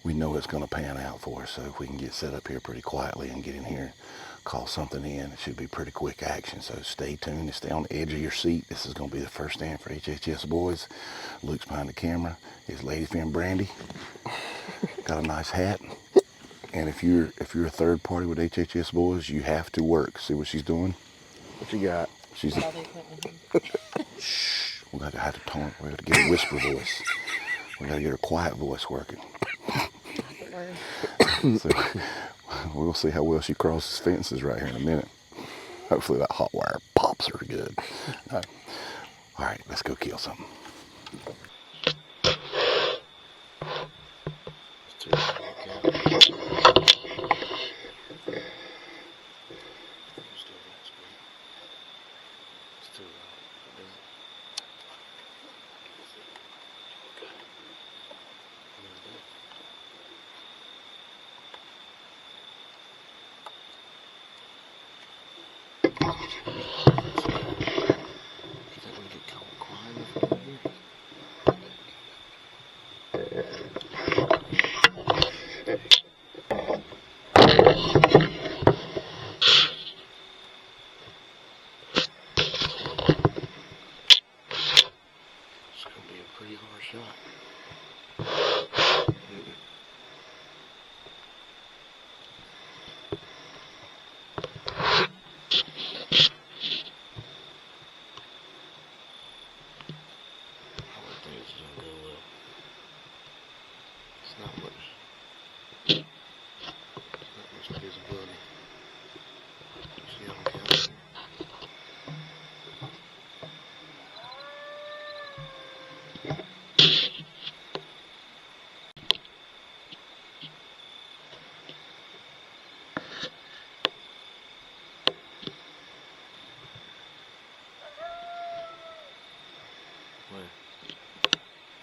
we know it's going to pan out for us. So if we can get set up here pretty quietly and get in here, call something in, it should be pretty quick action. So stay tuned and stay on the edge of your seat. This is going to be the first stand for HHS Boys. Luke's behind the camera. His lady friend Brandy got a nice hat. And if you're a third party with HHS Boys, you have to work. See what she's doing? What you got? She's shh. We got to have to tone. We got to get a whisper voice. We got to get her quiet voice working. So we'll see how well she crosses fences right here in a minute. Hopefully that hot wire pops her good. All right, let's go kill something.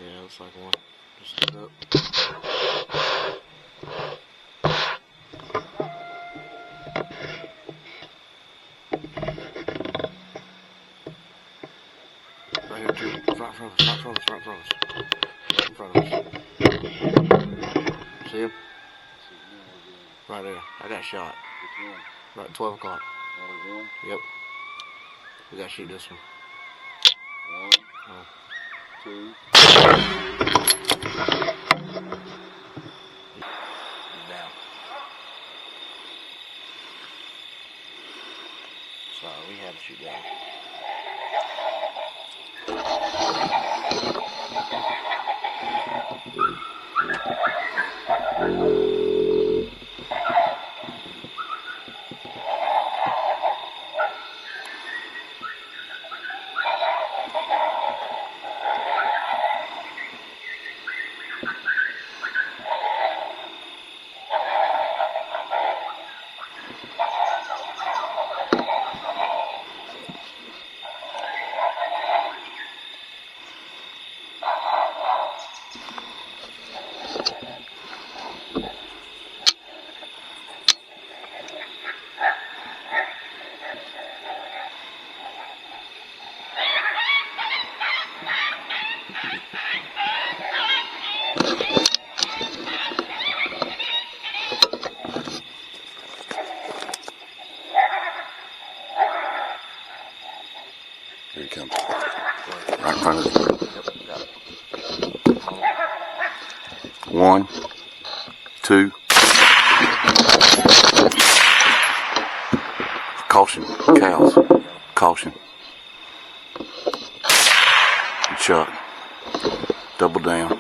Yeah, looks like one. Just stood up. Right here, too. Right from us, right from us, right from us. Right in front of us. See him? Right there. I got shot. Right at 12 o'clock. Yep. We gotta shoot this one. One, two. Down. Sorry, we had to shoot down. Here he comes. Right in front of us. One, two. Caution, cows. Caution. Good shot. Double down.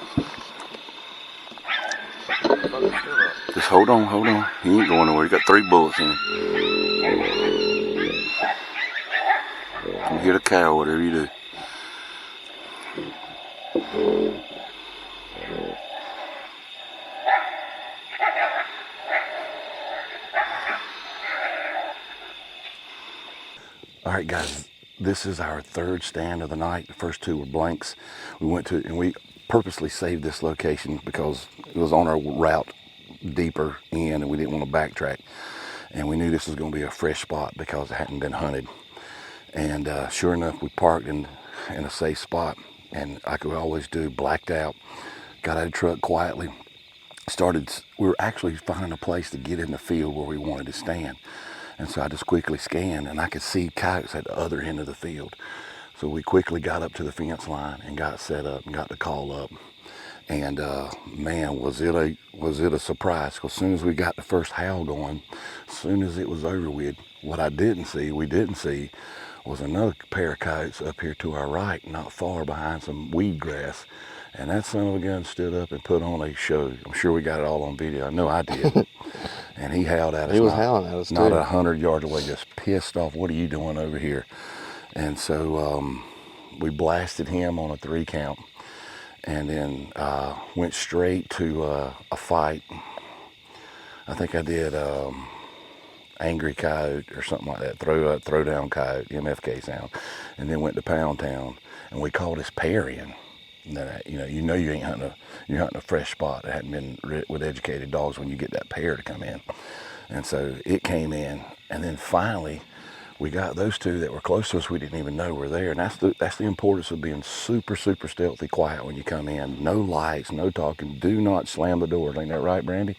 Just hold on, hold on. He ain't going nowhere. He got 3 bullets in him. You hit a cow, whatever you do. right, guys, this is our third stand of the night. The first two were blanks. We went to, and we purposely saved this location because it was on our route deeper in and we didn't want to backtrack. And we knew this was going to be a fresh spot because it hadn't been hunted. And sure enough, we parked in a safe spot, and like we always do, blacked out, got out of the truck quietly, we were actually finding a place to get in the field where we wanted to stand. And so I just quickly scanned, and I could see coyotes at the other end of the field. So we quickly got up to the fence line and got set up and got the call up. And man, was it a surprise, because as soon as we got the first howl going, as soon as it was over with, what we didn't see, was another pair of coyotes up here to our right, not far behind some weed grass. And that son of a gun stood up and put on a show. I'm sure we got it all on video. I know I did. And he howled at us. He was howling at us, not too. 100 yards away, just pissed off. What are you doing over here? And so we blasted him on a 3 count, and then went straight to a fight. I think I did angry coyote or something like that, throw down coyote, MFK sound, and then went to Pound Town, and we called this pair in. You ain't hunting you're hunting a fresh spot that hadn't been with educated dogs when you get that pair to come in. And so it came in, and then finally we got those two that were close to us we didn't even know were there. And that's the importance of being super, super stealthy quiet when you come in. No lights, no talking, do not slam the doors. Ain't that right, Brandy?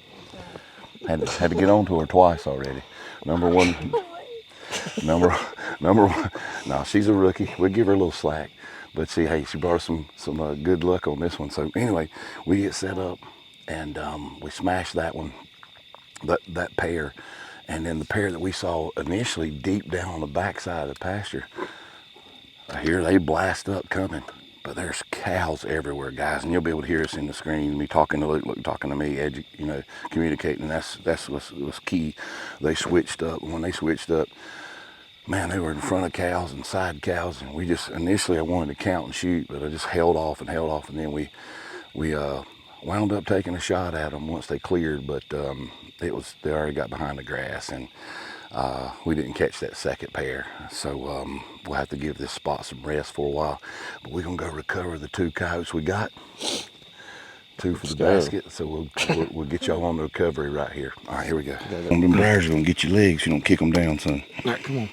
Had to get on to her twice already. Number one, no, she's a rookie. We'll give her a little slack. But see, hey, she brought some good luck on this one. So anyway, we get set up, and we smashed that one, that pair. And then the pair that we saw initially deep down on the backside of the pasture, I hear they blast up coming. But there's cows everywhere, guys, and you'll be able to hear us in the screen, me talking to Luke, talking to me, communicating. That's was key. They switched up. When they switched up, man, they were in front of cows and side cows, and we just initially I wanted to count and shoot, but I just held off, and then we wound up taking a shot at them once they cleared, but they already got behind the grass, and we didn't catch that second pair. So we'll have to give this spot some rest for a while, but we're gonna go recover the 2 coyotes we got. 2 for the basket, so we'll get y'all on the recovery right here. All right, here we go. Them briars are gonna get your legs. You don't kick them down, son. All right, come on.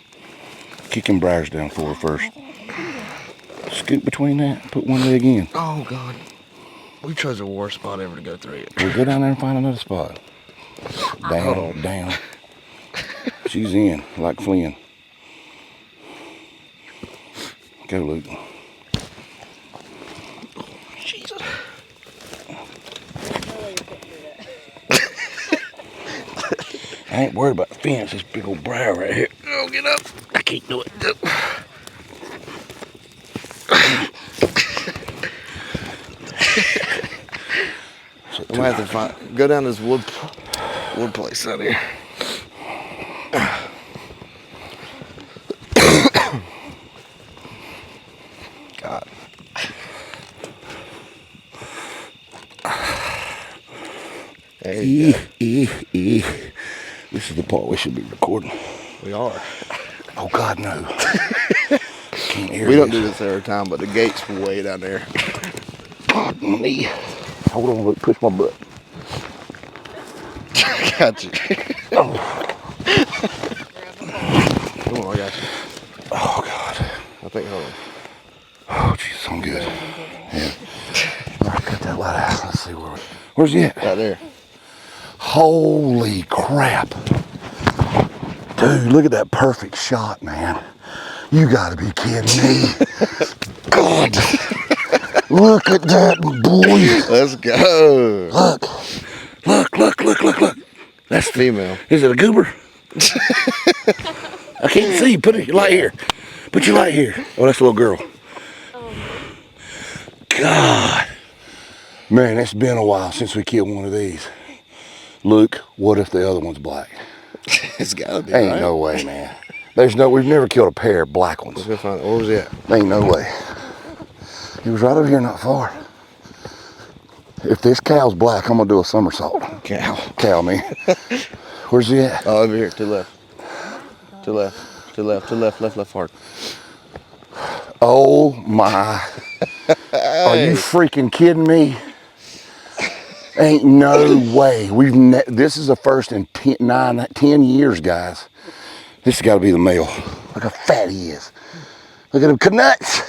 Kick them briars down for her first. Scoot between that. Put one leg in. Oh, God. We chose the worst spot ever to go through it. We'll go down there and find another spot. Down. She's in, like Flynn. Go, Luke. Jesus. I ain't worried about the fence. This big old briar right here. Oh, get up. I can't do it. I'm gonna have to go down this wood place out here. God. There you go. This is the part we should be recording. We are. Oh God, no. Can't hear We don't do this every time, but the gate's way down there. Pardon me. Hold on, look, push my butt. Got you. Oh. Come on, I got you. Oh God. I think, hold on. Oh Jesus, I'm good. Yeah. All right, cut that light out. Let's see where's he at? Right there. Holy crap. Dude, look at that perfect shot, man. You gotta be kidding me. God. Look at that, boy. Let's go. Look. That's Female. Is it a goober? I can't see. Put your light here. Put your light here. Oh, that's a little girl. God. Man, it's been a while since we killed one of these. Luke, what if the other one's black? It's gotta be. Ain't right? no way, man. We've never killed a pair of black ones. Let's go find it. Where was he at? Ain't no way. He was right over here not far. If this cow's black, I'm gonna do a somersault. Cow. Cow, man. Where's he at? Oh, over here, to the left. To the left. To left, hard. Oh my. Are you freaking kidding me? Ain't no way. This is the first in 10 years, guys. This has got to be the male. Look how fat he is. Look at him nuts.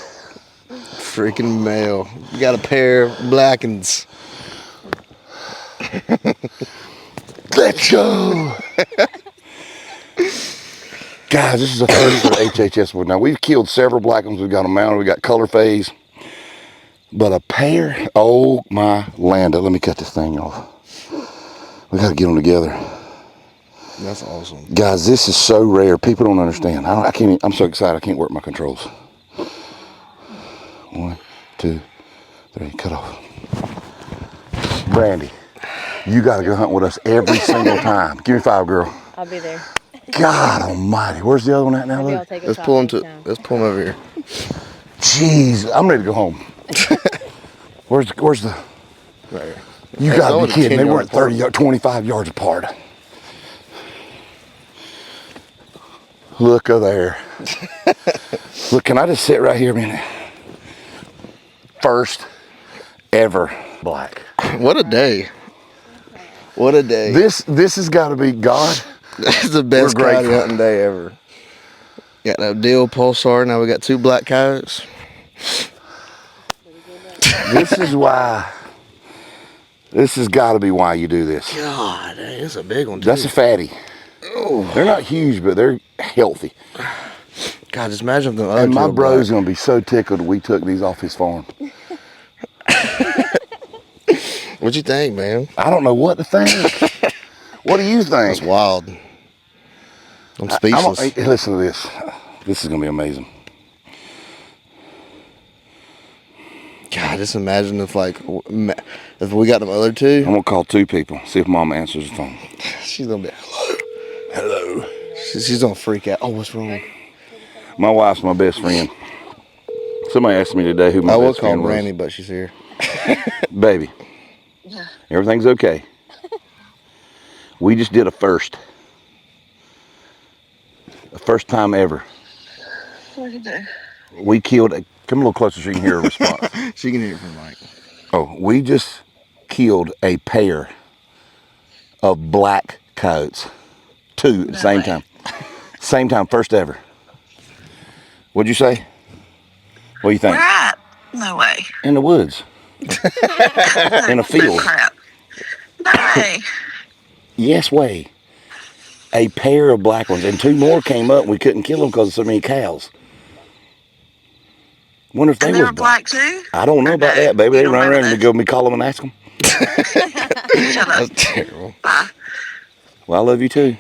Freaking male. You got a pair of blackens. Let's go. Guys, this is the first for HHS. Now, we've killed several black ones. We've got them mounted. We got color phase. But a pair, oh my Landa. Let me cut this thing off. We got to get them together. That's awesome. Guys, this is so rare. People don't understand. I can't. I'm so excited. I can't work my controls. 1, 2, 3. Cut off. Brandy, you got to go hunt with us every single time. Give me 5, girl. I'll be there. God almighty. Where's the other one at now, Maybe Luke? I'll take a Let's shot pull him next to. time. Let's pull him over here. Jeez, I'm ready to go home. Where's the? Right here. You Hey, gotta be kidding. They 10 weren't yards 30, 25 yards apart. Look there. Look, can I just sit right here a minute? First ever black. What a day. What a day. This has got to be God. This is the best We're grateful. coyote hunting day ever. Got that deal Pulsar. Now we got 2 black coyotes. This is why. This has got to be why you do this. God, dang, it's a big one too. That's a fatty. Oh, they're not huge, but they're healthy. God, just imagine if the other And my two were bro's black. gonna be so tickled we took these off his farm. What'd you think, man? I don't know what to think. What do you think? That's wild. I'm speechless. Hey, listen to this. This is gonna be amazing. God, just imagine if if we got them other 2. I'm gonna call 2 people. See if Mama answers the phone. She's gonna be hello. She's gonna freak out. Oh, what's wrong? My wife's my best friend. Somebody asked me today who my I will best call friend was. Brandy, but she's here. Baby, everything's okay. We just did a first time ever. What did you do? We killed a. Come a little closer so you can hear a response. She can hear it from Mike. Oh, we just killed a pair of black coyotes. 2 at the same time. Same time, first ever. What'd you say? What do you think? Where at? No way. In the woods. In a field. Crap. No way. Yes way. A pair of black ones. And 2 more came up and we couldn't kill them because of so many cows. Wonder if And they they was were black too? I don't know about that, baby. You They don't run around remember and go me call them and ask them. Shut up. That's terrible. Bye. Well, I love you too.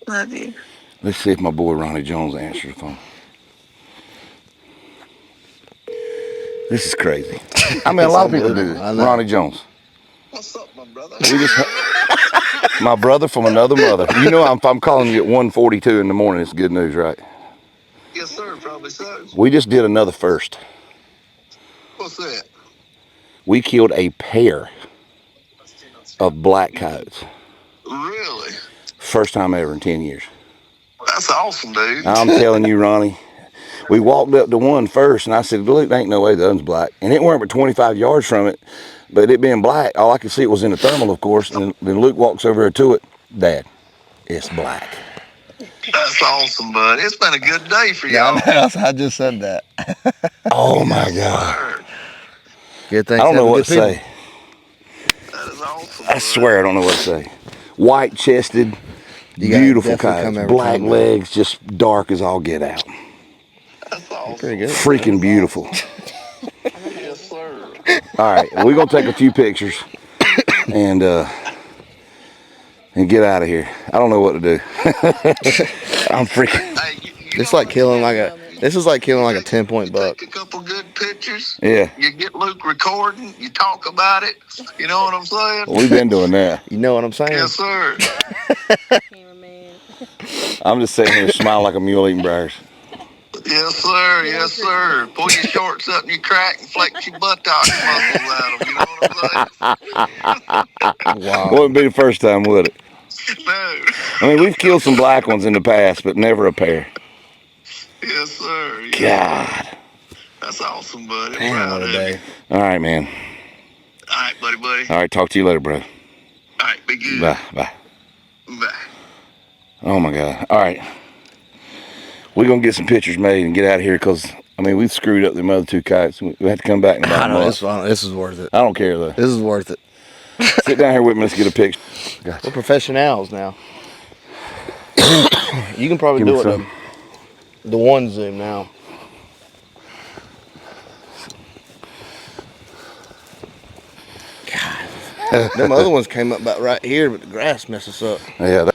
Love you. Let's see if my boy Ronnie Jones answers the phone. This is crazy. I mean, a lot of people do this. I know. Ronnie Jones. What's up, my brother? We just, my brother from another mother. You know, if I'm calling you at 1:42 in the morning, it's good news, right? Yes, sir. Probably so. We just did another first. What's that? We killed a pair of black coyotes. Really? First time ever in 10 years. That's awesome, dude. I'm telling you, Ronnie. We walked up to one first, and I said, "Look, there ain't no way the other's black." And it weren't but 25 yards from it, but it being black, all I could see was in the thermal, of course. And then Luke walks over to it. Dad, it's black. That's awesome, bud. It's been a good day for y'all. I just said that. Oh my God! Sir, Good thing. I don't know what to say. that is awesome. I swear I don't know what to say. White chested, You gotta beautiful definitely come coyotes, every black time, man. legs, just dark as all get out. That's awesome. Pretty good. Freaking beautiful. Yes, sir. All right, we're gonna take a few pictures and get out of here. I don't know what to do. I'm freaking. Hey, It's like killing like a. This is like killing like a 10-point buck. Take a couple good pictures. Yeah, You get Luke recording. You talk about it. You know what I'm saying? we've been doing that. You know what I'm saying? Yes, sir. Cameraman. I'm just sitting here smiling like a mule eating briars. Yes, sir. Yes, sir. Pull your shorts up and your crack and flex your buttock muscles at them. You know what I'm saying? Wow. Wouldn't be the first time, would it? No. I mean, we've killed some black ones in the past, but never a pair. Yes, sir. Yes, God. Sir. That's awesome, buddy. Damn, Proud what a of day. you. All right, man. All right, buddy. All right, talk to you later, bro. All right, be good. Bye. Bye. Oh my God. All right. We're going to get some pictures made and get out of here because, I mean, we've screwed up them other 2 kites. We have to come back in about I a know, month. it's fun. This is worth it. I don't care, though. This is worth it. Sit down here with me. Let's get a picture. Gotcha. We're professionals now. You can probably Give me do it some. the one zoom now. God. Them other ones came up about right here, but the grass messed us up. Yeah.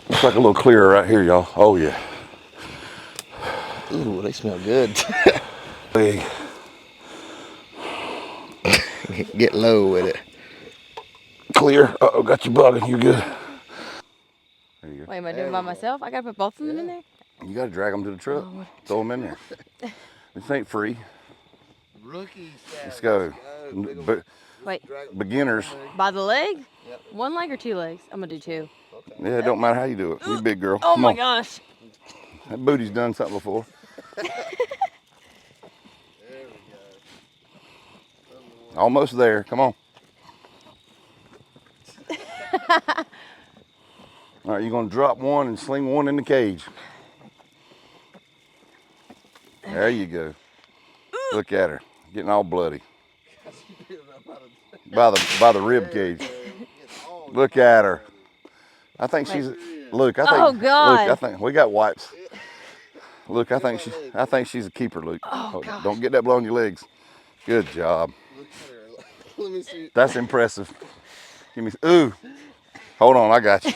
Looks like a little clearer right here, y'all. Oh, yeah. Ooh, they smell good. Big. Get low with it. Clear. Uh-oh, got you bugging. You good. There you go. Wait, am I doing it by myself? I gotta put both of them in there? You got to drag them to the truck. Throw them in there. This ain't free. Rookie status. Let's go. Wait, Beginners. by the leg? Yep. 1 leg or 2 legs? I'm gonna do 2. Yeah, it don't matter how you do it. You big girl. Oh Come my on. gosh. That booty's done something before. Almost there. Come on. All right, you're going to drop one and sling one in the cage. There you go. Look at her. Getting all bloody. By the rib cage. Look at her. I think she's Luke, I think Oh, God. Luke, I think we got wipes. Luke, I think she's a keeper, Luke. Oh, gosh. Don't get that blow on your legs. Good job. Let me see. That's impressive. Give me ooh. Hold on, I got you.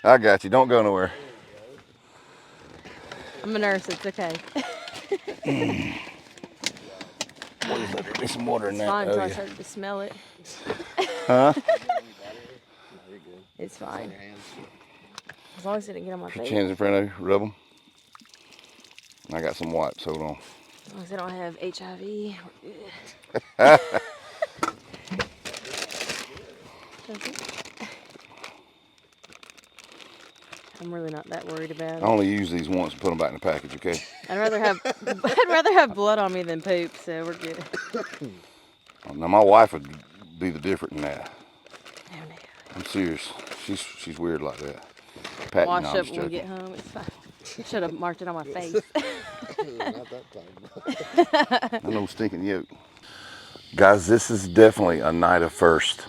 I got you. Don't go nowhere. I'm a nurse, it's okay. Let me some water in It's that. fine Oh, until I yeah. started to smell it. Huh? It's fine. As long as it didn't get on my Put your face. hands in front of you. Rub them. I got some wipes. Hold on. As long as I don't have HIV, we're good. I'm really not that worried about I it. only use these once and put them back in the package, okay? I'd rather have blood on me than poop, so we're good. Now my wife would be the different in that. Oh no. I'm serious. She's weird like that. Pat, Wash no, up I'm just when we joking. get home. It's fine. Should have marked it on my face. Not that time. I know stinking yolk. Guys, this is definitely a night of first.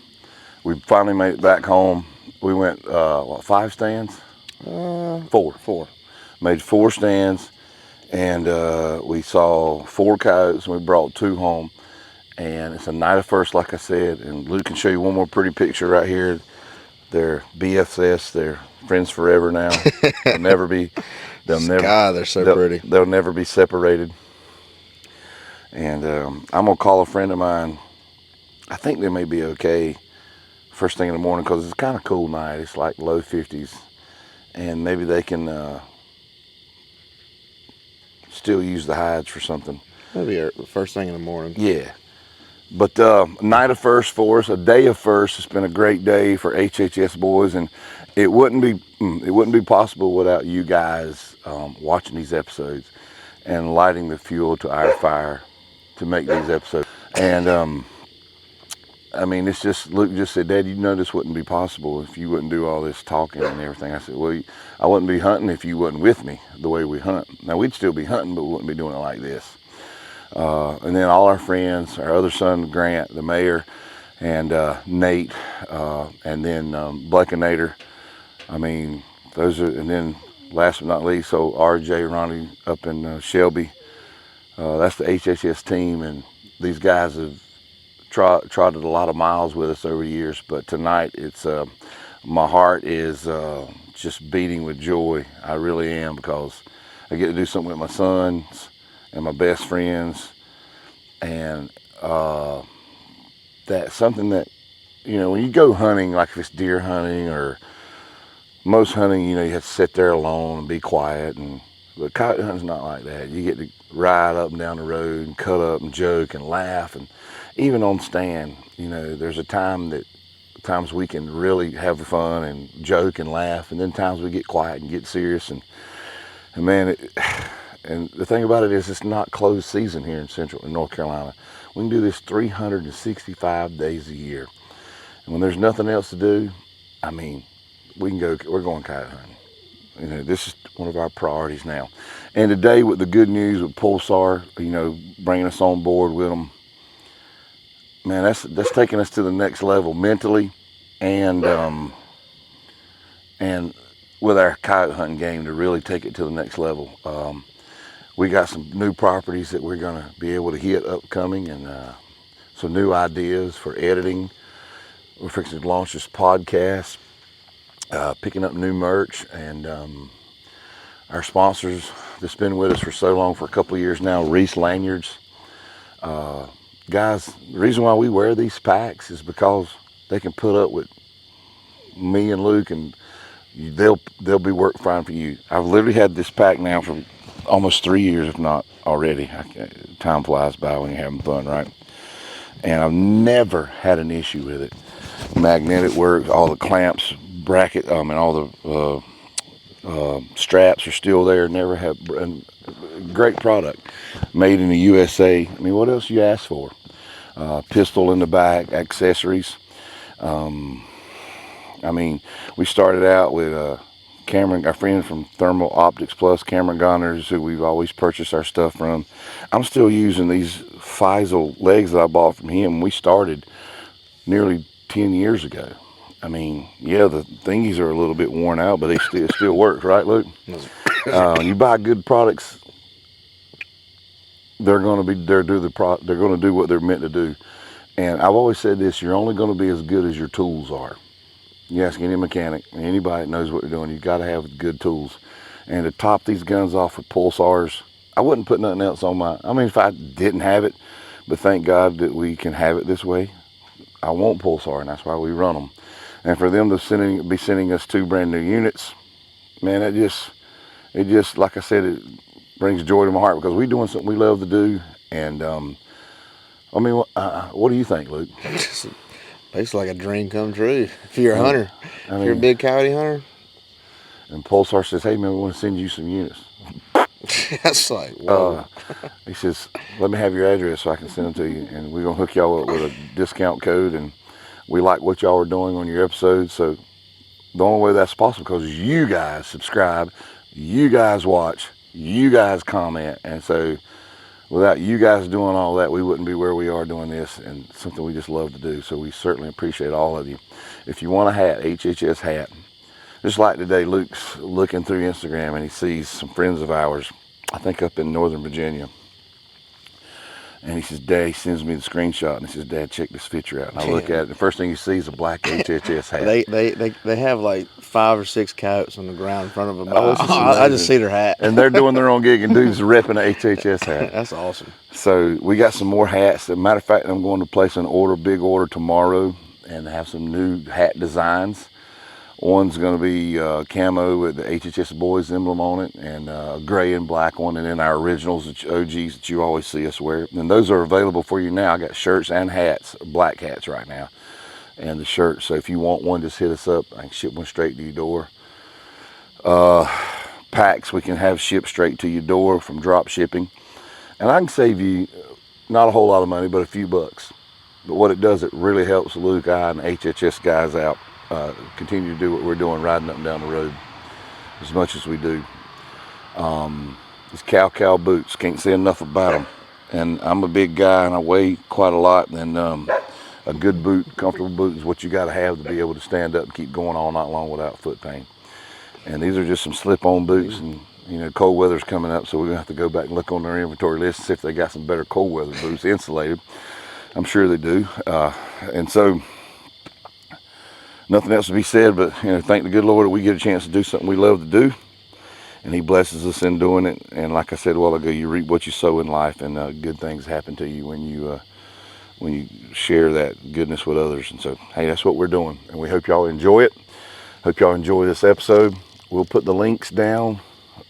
We finally made it back home. We went, 5 stands? 4. Made 4 stands, and we saw 4 coyotes, and we brought 2 home. And it's a night of first, like I said. And Luke can show you one more pretty picture right here. They're BFS. They're friends forever now. They'll never be. God, they're so pretty. They'll never be separated. And I'm gonna call a friend of mine. I think they may be okay first thing in the morning because it's kind of cool night. It's like low 50s, and maybe they can still use the hides for something. Maybe first thing in the morning. Yeah. But night of first for us, a day of first. It's been a great day for HHS boys, and it wouldn't be possible without you guys watching these episodes and lighting the fuel to our fire to make these episodes. And I mean, it's just Luke just said, "Dad, you know this wouldn't be possible if you wouldn't do all this talking and everything." I said, "Well, I wouldn't be hunting if you wasn't with me the way we hunt. Now we'd still be hunting, but we wouldn't be doing it like this." And then all our friends, our other son, Grant, the mayor, and Nate, and then Blackinator. I mean, those are, and then last but not least, so RJ, Ronnie up in Shelby. That's the HHS team, and these guys have trotted a lot of miles with us over the years. But tonight, it's my heart is just beating with joy. I really am, because I get to do something with my sons and my best friends, and that's something that, you know, when you go hunting, like if it's deer hunting or most hunting, you know, you have to sit there alone and be quiet, but coyote hunting's not like that. You get to ride up and down the road and cut up and joke and laugh, and even on stand, you know, there's a times we can really have fun and joke and laugh, and then times we get quiet and get serious. And man, and the thing about it is, it's not closed season here in North Carolina. We can do this 365 days a year. And when there's nothing else to do, I mean, we're going coyote hunting. You know, this is one of our priorities now. And today, with the good news with Pulsar, you know, bringing us on board with them, man, that's taking us to the next level mentally, and with our coyote hunting game to really take it to the next level. We got some new properties that we're going to be able to hit upcoming, and some new ideas for editing. We're fixing to launch this podcast, picking up new merch, and our sponsors that's been with us for so long, for a couple of years now, Reese Lanyards. Guys, the reason why we wear these packs is because they can put up with me and Luke, and they'll be work fine for you. I've literally had this pack now for almost 3 years, if not already. Time flies by when you're having fun, right? And I've never had an issue with it. Magnetic work, all the clamps, bracket, and all the straps are still there. Never have. Great product, made in the USA. I mean, what else you ask for? Pistol in the back, accessories. I mean, we started out with Cameron, our friend from Thermal Optics Plus, Cameron Gunners, who we've always purchased our stuff from. I'm still using these Faisal legs that I bought from him. We started nearly 10 years ago. I mean, yeah, the thingies are a little bit worn out, but it still works, right, Luke? You buy good products, they're going to do what they're meant to do. And I've always said this: you're only going to be as good as your tools are. You ask any mechanic, anybody that knows what they're doing, you've got to have good tools. And to top these guns off with Pulsars, I wouldn't put nothing else on I mean, if I didn't have it, but thank God that we can have it this way. I want Pulsar, and that's why we run them. And for them to be sending us 2 brand new units, man, it just, like I said, it brings joy to my heart, because we're doing something we love to do. And I mean, what do you think, Luke? Basically like a dream come true. If you're a hunter, if you're a big coyote hunter. And Pulsar says, hey man, we want to send you some units. That's like, whoa. He says, let me have your address so I can send them to you, and we're going to hook y'all up with a discount code. And we like what y'all are doing on your episodes. So the only way that's possible, because you guys subscribe, you guys watch, you guys comment. And so without you guys doing all that, we wouldn't be where we are doing this, and something we just love to do. So we certainly appreciate all of you. If you want a hat, HHS hat. Just like today, Luke's looking through Instagram and he sees some friends of ours, I think up in Northern Virginia. And he says, Dad, he sends me the screenshot, and he says, Dad, check this picture out. And I look at it, the first thing you see is a black HHS hat. They have like 5 or 6 coyotes on the ground in front of them. Oh, I just see their hat. And they're doing their own gig, and dude's repping an HHS hat. That's awesome. So we got some more hats. As a matter of fact, I'm going to place an big order tomorrow, and have some new hat designs. One's going to be camo with the HHS Boys emblem on it, and a gray and black one, and then our originals, the OGs that you always see us wear. And those are available for you now. I got shirts and hats, black hats right now, and the shirts. So if you want one, just hit us up. I can ship one straight to your door. Packs we can have shipped straight to your door from drop shipping. And I can save you not a whole lot of money, but a few bucks. But what it does, it really helps Luke, I, and HHS guys out. Continue to do what we're doing, riding up and down the road as much as we do. These cow boots, can't say enough about them. And I'm a big guy and I weigh quite a lot, and a good boot, comfortable boot, is what you got to have to be able to stand up and keep going all night long without foot pain. And these are just some slip-on boots, and you know, cold weather's coming up, so we're gonna have to go back and look on their inventory list and see if they got some better cold weather boots, insulated. I'm sure they do. And so nothing else to be said, but you know, thank the good Lord that we get a chance to do something we love to do, and He blesses us in doing it. And like I said a while ago, you reap what you sow in life, and good things happen to you when you share that goodness with others. And so, hey, that's what we're doing, and we hope y'all enjoy it. Hope y'all enjoy this episode. We'll put the links down.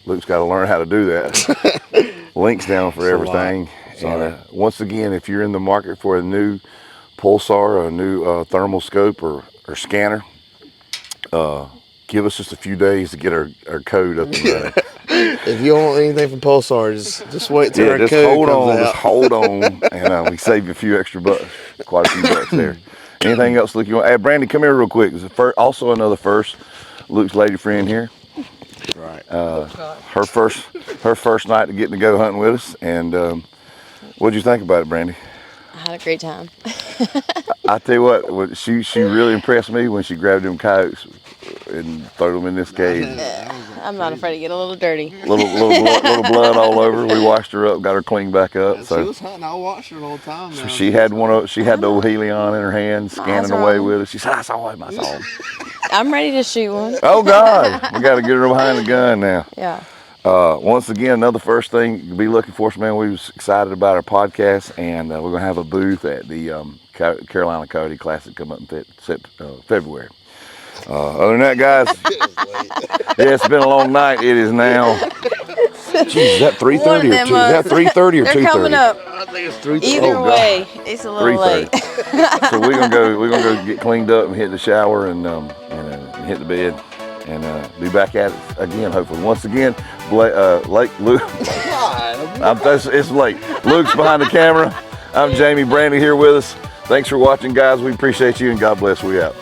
Luke's got to learn how to do that. Links down for everything, And once again, if you're in the market for a new Pulsar or a new thermal scope or scanner, give us just a few days to get our code up and running. If you want anything from Pulsar, just wait till our just code hold comes on, out. just hold on, and we save you a few extra bucks, quite a few bucks there. Anything else, Luke? You want? Hey, Brandy, come here real quick. Also another first. Luke's lady friend here. Right. Her first night to getting to go hunting with us. And what'd you think about it, Brandy? I had a great time. I tell you what, she really impressed me when she grabbed them coyotes and threw them in this cage. I'm not afraid to get a little dirty. Little blood all over. We washed her up, got her cleaned back up. She So was hunting. I watched her the whole time. so she had the old Helion in her hand, scanning away with it. She said, "I saw him. I saw him." I'm ready to shoot one. Oh God, we got to get her behind the gun now. Yeah. Once again, another first thing to be looking for us, man. We was excited about our podcast, and we're gonna have a booth at the Carolina Coyote Classic come up in February. Other than that, guys, yeah, it's been a long night. It is now. Geez, is that 3:30 or 2? Is that 3:30 or 2:30? They're coming up. I think it's 3:30. Either way, it's a little late. So we're gonna go get cleaned up and hit the shower and hit the bed and be back at it again. Hopefully, once again, Luke. It's late. Luke's behind the camera. I'm Jamie. Brandy here with us. Thanks for watching, guys. We appreciate you, and God bless. We out.